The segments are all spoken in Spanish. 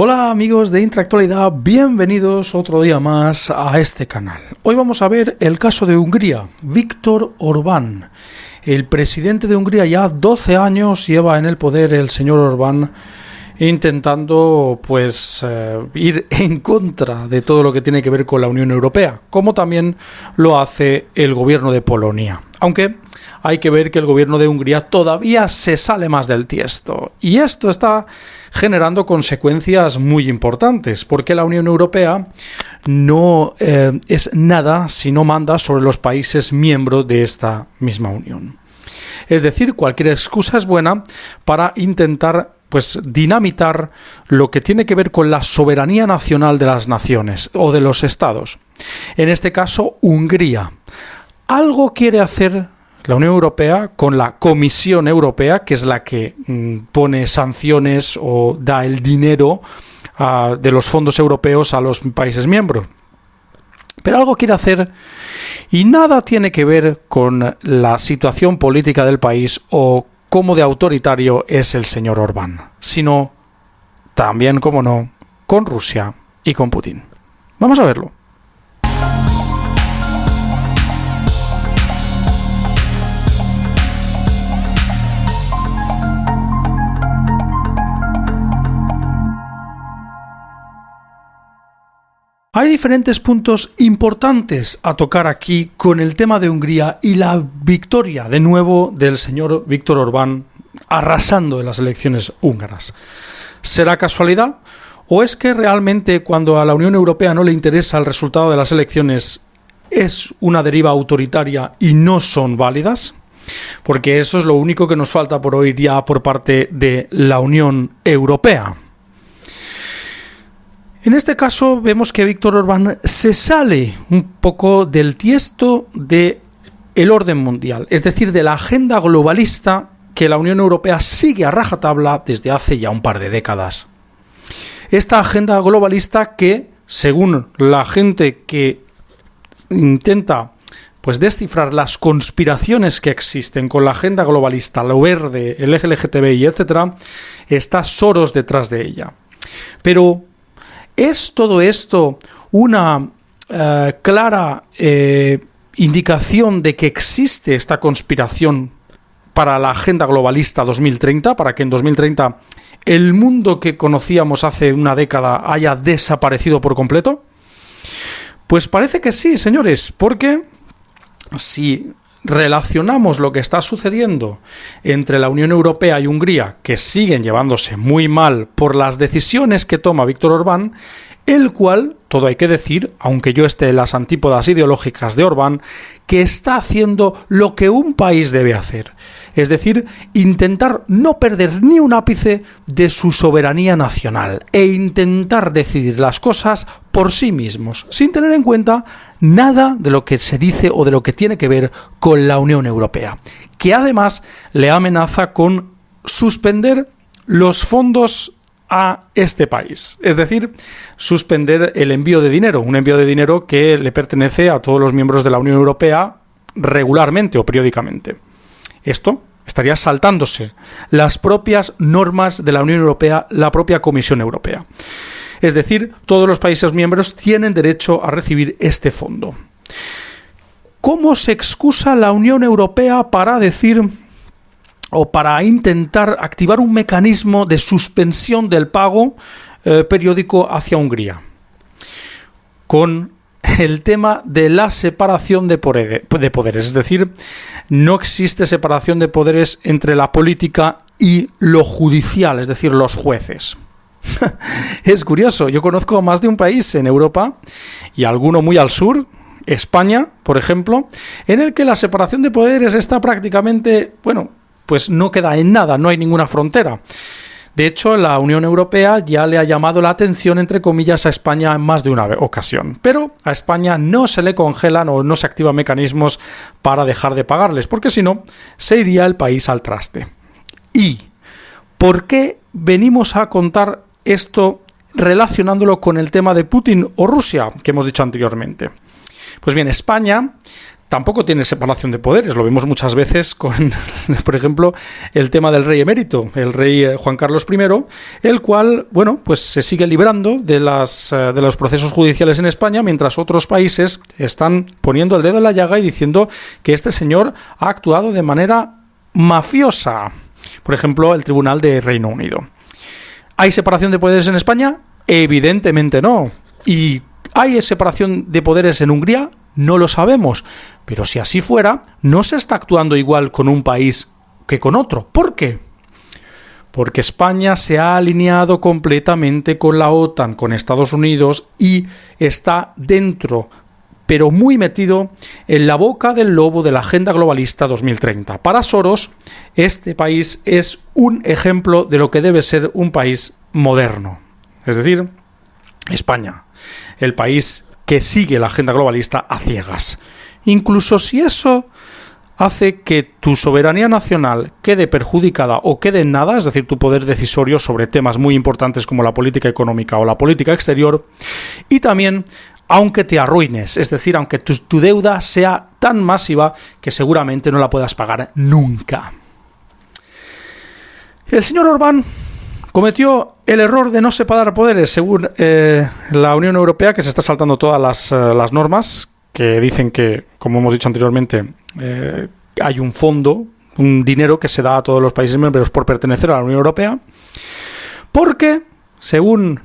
Hola amigos de Intractualidad, bienvenidos otro día más a este canal. Hoy vamos a ver el caso de Hungría. Viktor Orbán, el presidente de Hungría, ya 12 años lleva en el poder el señor Orbán, intentando ir en contra de todo lo que tiene que ver con la Unión Europea, como también lo hace el gobierno de Polonia. Aunque hay que ver que el gobierno de Hungría todavía se sale más del tiesto. Y esto está generando consecuencias muy importantes, porque la Unión Europea no es nada si no manda sobre los países miembros de esta misma Unión. Es decir, cualquier excusa es buena para intentar dinamitar lo que tiene que ver con la soberanía nacional de las naciones o de los estados. En este caso, Hungría. Algo quiere hacer la Unión Europea con la Comisión Europea, que es la que pone sanciones o da el dinero de los fondos europeos a los países miembros. Pero algo quiere hacer y nada tiene que ver con la situación política del país o cómo de autoritario es el señor Orbán, sino también, como no, con Rusia y con Putin. Vamos a verlo. Hay diferentes puntos importantes a tocar aquí con el tema de Hungría y la victoria de nuevo del señor Viktor Orbán arrasando en las elecciones húngaras. ¿Será casualidad? ¿O es que realmente cuando a la Unión Europea no le interesa el resultado de las elecciones es una deriva autoritaria y no son válidas? Porque eso es lo único que nos falta por oír ya por parte de la Unión Europea. En este caso vemos que Viktor Orbán se sale un poco del tiesto del orden mundial, es decir, de la agenda globalista que la Unión Europea sigue a rajatabla desde hace ya un par de décadas. Esta agenda globalista que, según la gente que intenta descifrar las conspiraciones que existen con la agenda globalista, lo verde, el LGTBI, etc., está Soros detrás de ella. Pero ¿es todo esto una clara indicación de que existe esta conspiración para la Agenda Globalista 2030, para que en 2030 el mundo que conocíamos hace una década haya desaparecido por completo? Pues parece que sí, señores, porque si relacionamos lo que está sucediendo entre la Unión Europea y Hungría, que siguen llevándose muy mal por las decisiones que toma Viktor Orbán, el cual, todo hay que decir, aunque yo esté en las antípodas ideológicas de Orbán, que está haciendo lo que un país debe hacer, es decir, intentar no perder ni un ápice de su soberanía nacional e intentar decidir las cosas por sí mismos, sin tener en cuenta nada de lo que se dice o de lo que tiene que ver con la Unión Europea, que además le amenaza con suspender los fondos a este país, es decir, suspender el envío de dinero, un envío de dinero que le pertenece a todos los miembros de la Unión Europea regularmente o periódicamente. Esto estaría saltándose las propias normas de la Unión Europea, la propia Comisión Europea. Es decir, todos los países miembros tienen derecho a recibir este fondo. ¿Cómo se excusa la Unión Europea para decir o para intentar activar un mecanismo de suspensión del pago periódico hacia Hungría? Con el tema de la separación de poderes, es decir, no existe separación de poderes entre la política y lo judicial, es decir, los jueces. Es curioso, yo conozco más de un país en Europa y alguno muy al sur, España, por ejemplo, en el que la separación de poderes está prácticamente, no queda en nada, no hay ninguna frontera. De hecho, la Unión Europea ya le ha llamado la atención, entre comillas, a España en más de una ocasión. Pero a España no se le congelan o no se activan mecanismos para dejar de pagarles, porque si no, se iría el país al traste. ¿Y por qué venimos a contar esto relacionándolo con el tema de Putin o Rusia, que hemos dicho anteriormente? Pues bien, España tampoco tiene separación de poderes. Lo vemos muchas veces con, por ejemplo, el tema del rey emérito, el rey Juan Carlos I, el cual, bueno, pues se sigue librando de los procesos judiciales en España, mientras otros países están poniendo el dedo en la llaga y diciendo que este señor ha actuado de manera mafiosa. Por ejemplo, el Tribunal de Reino Unido. ¿Hay separación de poderes en España? Evidentemente no. ¿Y hay separación de poderes en Hungría? No lo sabemos, pero si así fuera, no se está actuando igual con un país que con otro. ¿Por qué? Porque España se ha alineado completamente con la OTAN, con Estados Unidos, y está dentro, pero muy metido en la boca del lobo de la Agenda Globalista 2030. Para Soros, este país es un ejemplo de lo que debe ser un país moderno. Es decir, España, el país que sigue la agenda globalista a ciegas. Incluso si eso hace que tu soberanía nacional quede perjudicada o quede en nada, es decir, tu poder decisorio sobre temas muy importantes como la política económica o la política exterior, y también aunque te arruines, es decir, aunque tu deuda sea tan masiva que seguramente no la puedas pagar nunca. El señor Orbán cometió el error de no separar poderes, según la Unión Europea, que se está saltando todas las normas, que dicen que, como hemos dicho anteriormente, hay un fondo, un dinero que se da a todos los países miembros por pertenecer a la Unión Europea, porque, según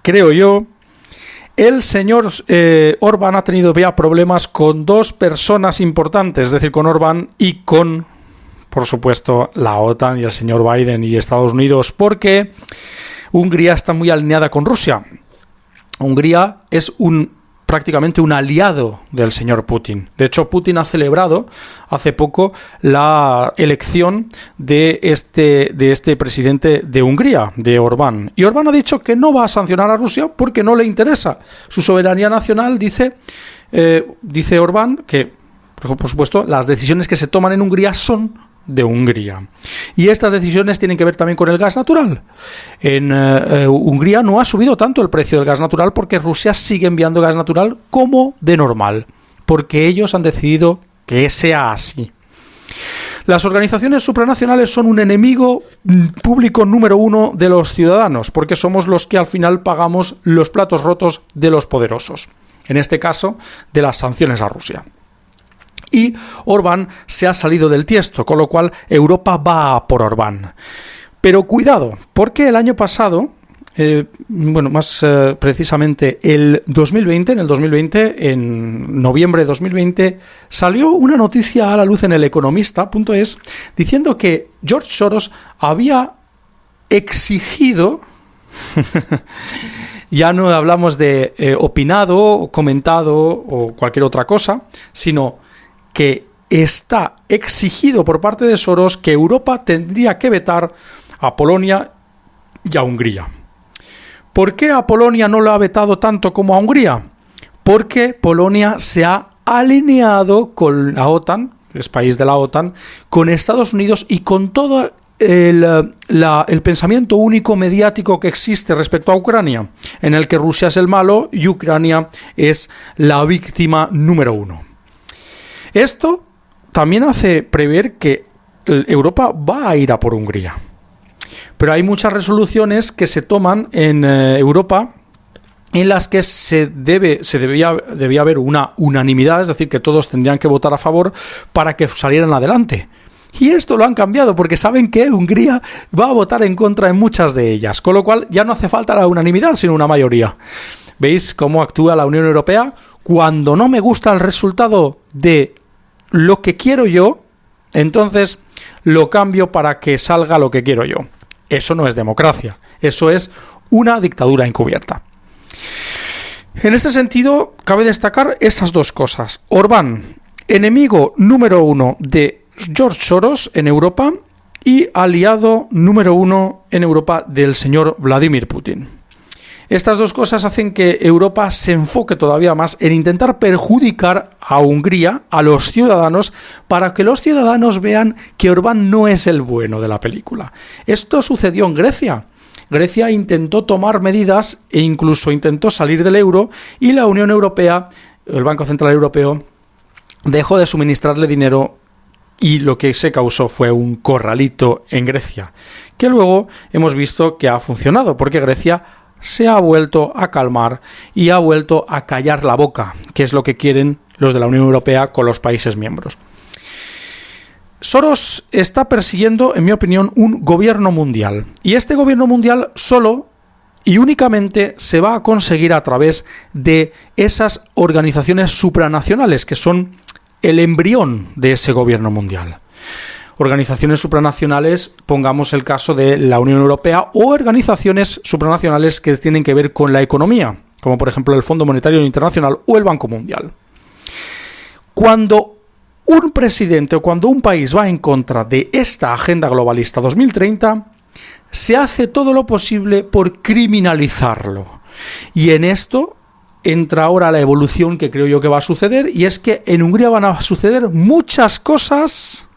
creo yo, el señor Orbán ha tenido ya problemas con dos personas importantes, es decir, con Orbán y con, por supuesto, la OTAN y el señor Biden y Estados Unidos, porque Hungría está muy alineada con Rusia. Hungría es prácticamente un aliado del señor Putin. De hecho, Putin ha celebrado hace poco la elección de este presidente de Hungría, de Orbán. Y Orbán ha dicho que no va a sancionar a Rusia porque no le interesa. Su soberanía nacional, dice Orbán, que, por supuesto, las decisiones que se toman en Hungría son de Hungría. Y estas decisiones tienen que ver también con el gas natural. En Hungría no ha subido tanto el precio del gas natural porque Rusia sigue enviando gas natural como de normal, porque ellos han decidido que sea así. Las organizaciones supranacionales son un enemigo público número uno de los ciudadanos, porque somos los que al final pagamos los platos rotos de los poderosos, en este caso de las sanciones a Rusia. Y Orbán se ha salido del tiesto, con lo cual Europa va a por Orbán. Pero cuidado, porque el año pasado, precisamente en el 2020, en noviembre de 2020, salió una noticia a la luz en el Economista.es diciendo que George Soros había exigido, ya no hablamos de opinado, comentado o cualquier otra cosa, sino que está exigido por parte de Soros que Europa tendría que vetar a Polonia y a Hungría. ¿Por qué a Polonia no lo ha vetado tanto como a Hungría? Porque Polonia se ha alineado con la OTAN, es país de la OTAN, con Estados Unidos y con todo el pensamiento único mediático que existe respecto a Ucrania, en el que Rusia es el malo y Ucrania es la víctima número uno. Esto también hace prever que Europa va a ir a por Hungría. Pero hay muchas resoluciones que se toman en Europa en las que debía haber una unanimidad, es decir, que todos tendrían que votar a favor para que salieran adelante. Y esto lo han cambiado porque saben que Hungría va a votar en contra en muchas de ellas, con lo cual ya no hace falta la unanimidad, sino una mayoría. ¿Veis cómo actúa la Unión Europea? Cuando no me gusta el resultado de lo que quiero yo, entonces lo cambio para que salga lo que quiero yo. Eso no es democracia, eso es una dictadura encubierta. En este sentido, cabe destacar esas dos cosas. Orbán, enemigo número uno de George Soros en Europa y aliado número uno en Europa del señor Vladimir Putin. Estas dos cosas hacen que Europa se enfoque todavía más en intentar perjudicar a Hungría, a los ciudadanos, para que los ciudadanos vean que Orbán no es el bueno de la película. Esto sucedió en Grecia. Grecia intentó tomar medidas e incluso intentó salir del euro y la Unión Europea el Banco Central Europeo, dejó de suministrarle dinero y lo que se causó fue un corralito en Grecia, que luego hemos visto que ha funcionado, porque Grecia se ha vuelto a calmar y ha vuelto a callar la boca, que es lo que quieren los de la Unión Europea con los países miembros. Soros está persiguiendo, en mi opinión, un gobierno mundial. Y este gobierno mundial solo y únicamente se va a conseguir a través de esas organizaciones supranacionales, que son el embrión de ese gobierno mundial. Organizaciones supranacionales, pongamos el caso de la Unión Europea, o organizaciones supranacionales que tienen que ver con la economía, como por ejemplo el Fondo Monetario Internacional o el Banco Mundial. Cuando un presidente o cuando un país va en contra de esta Agenda Globalista 2030, se hace todo lo posible por criminalizarlo. Y en esto entra ahora la evolución que creo yo que va a suceder, y es que en Hungría van a suceder muchas cosas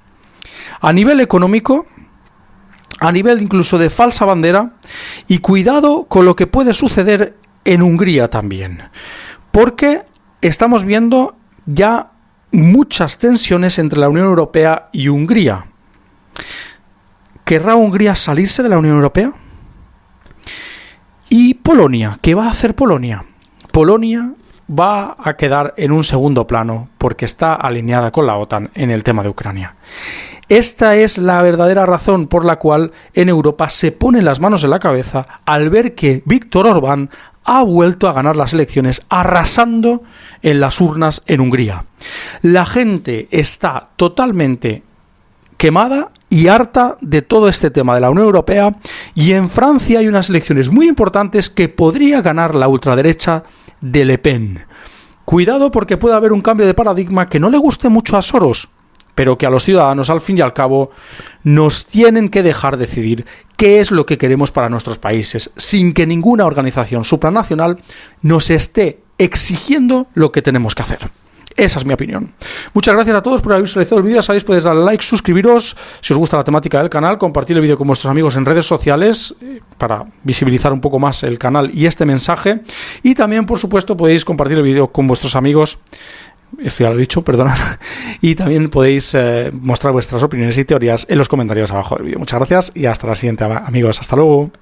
a nivel económico, a nivel incluso de falsa bandera, y cuidado con lo que puede suceder en Hungría también, porque estamos viendo ya muchas tensiones entre la Unión Europea y Hungría. ¿Querrá Hungría salirse de la Unión Europea? ¿Y Polonia? ¿Qué va a hacer Polonia? Polonia va a quedar en un segundo plano porque está alineada con la OTAN en el tema de Ucrania. Esta es la verdadera razón por la cual en Europa se ponen las manos en la cabeza al ver que Viktor Orbán ha vuelto a ganar las elecciones arrasando en las urnas en Hungría. La gente está totalmente quemada y harta de todo este tema de la Unión Europea, y en Francia hay unas elecciones muy importantes que podría ganar la ultraderecha de Le Pen. Cuidado, porque puede haber un cambio de paradigma que no le guste mucho a Soros, pero que a los ciudadanos, al fin y al cabo, nos tienen que dejar decidir qué es lo que queremos para nuestros países, sin que ninguna organización supranacional nos esté exigiendo lo que tenemos que hacer. Esa es mi opinión. Muchas gracias a todos por haber visualizado el vídeo. Sabéis, podéis darle like, suscribiros si os gusta la temática del canal, compartir el vídeo con vuestros amigos en redes sociales para visibilizar un poco más el canal y este mensaje. Y también, por supuesto, podéis compartir el vídeo con vuestros amigos. Esto ya lo he dicho, perdonad. Y también podéis mostrar vuestras opiniones y teorías en los comentarios abajo del vídeo. Muchas gracias y hasta la siguiente, amigos. Hasta luego.